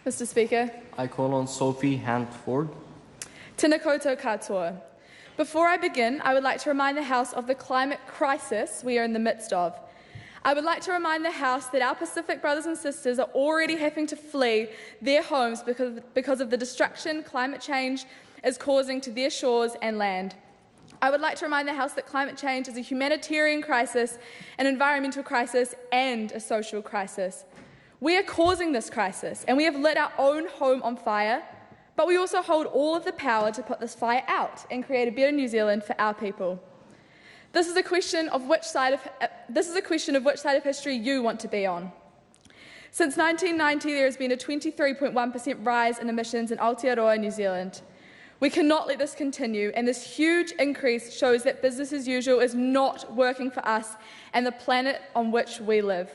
Mr. Speaker. I call on Sophie Handford. Tēnā koutou katoa. Before I begin, I would like to remind the House of the climate crisis we are in the midst of. I would like to remind the House that our Pacific brothers and sisters are already having to flee their homes because of the destruction climate change is causing to their shores and land. I would like to remind the House that climate change is a humanitarian crisis, an environmental crisis, and a social crisis. We are causing this crisis, and we have lit our own home on fire, but we also hold all of the power to put this fire out and create a better New Zealand for our people. This is a question of which side of history you want to be on. Since 1990, there has been a 23.1% rise in emissions in Aotearoa, New Zealand. We cannot let this continue, and this huge increase shows that business as usual is not working for us and the planet on which we live.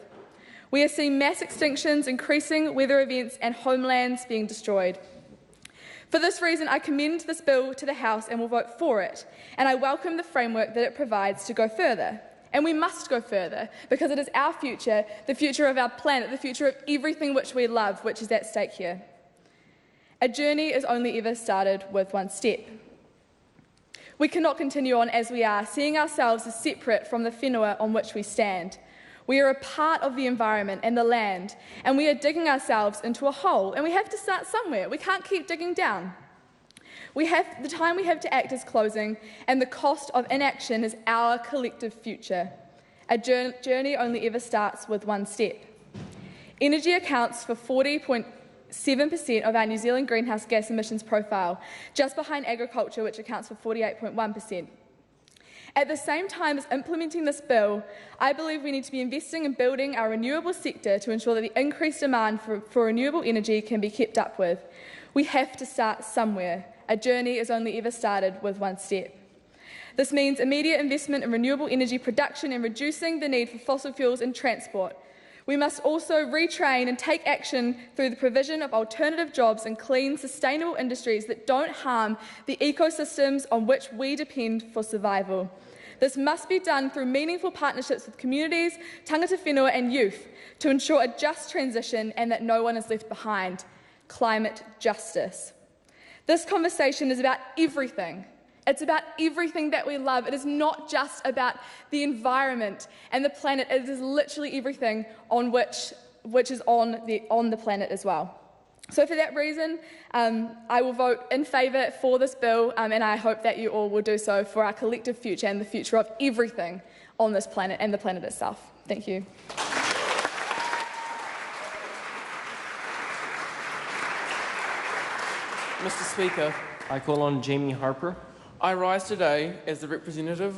We are seeing mass extinctions, increasing weather events, and homelands being destroyed. For this reason, I commend this bill to the House and will vote for it, and I welcome the framework that it provides to go further. And we must go further, because it is our future, the future of our planet, the future of everything which we love, which is at stake here. A journey is only ever started with one step. We cannot continue on as we are, seeing ourselves as separate from the whenua on which we stand. We are a part of the environment and the land, and we are digging ourselves into a hole, and we have to start somewhere. We can't keep digging down. The time we have to act is closing, and the cost of inaction is our collective future. A journey only ever starts with one step. Energy accounts for 40.7% of our New Zealand greenhouse gas emissions profile, just behind agriculture, which accounts for 48.1%. At the same time as implementing this bill, I believe we need to be investing in building our renewable sector to ensure that the increased demand for renewable energy can be kept up with. We have to start somewhere. A journey is only ever started with one step. This means immediate investment in renewable energy production and reducing the need for fossil fuels in transport. We must also retrain and take action through the provision of alternative jobs in clean, sustainable industries that don't harm the ecosystems on which we depend for survival. This must be done through meaningful partnerships with communities, tangata whenua and youth to ensure a just transition and that no one is left behind. Climate justice. This conversation is about everything. It's about everything that we love. It is not just about the environment and the planet. It is literally everything on which is on the planet as well. So for that reason, I will vote in favour for this bill, and I hope that you all will do so for our collective future and the future of everything on this planet and the planet itself. Thank you. Mr. Speaker, I call on Jamie Harper. I rise today as the representative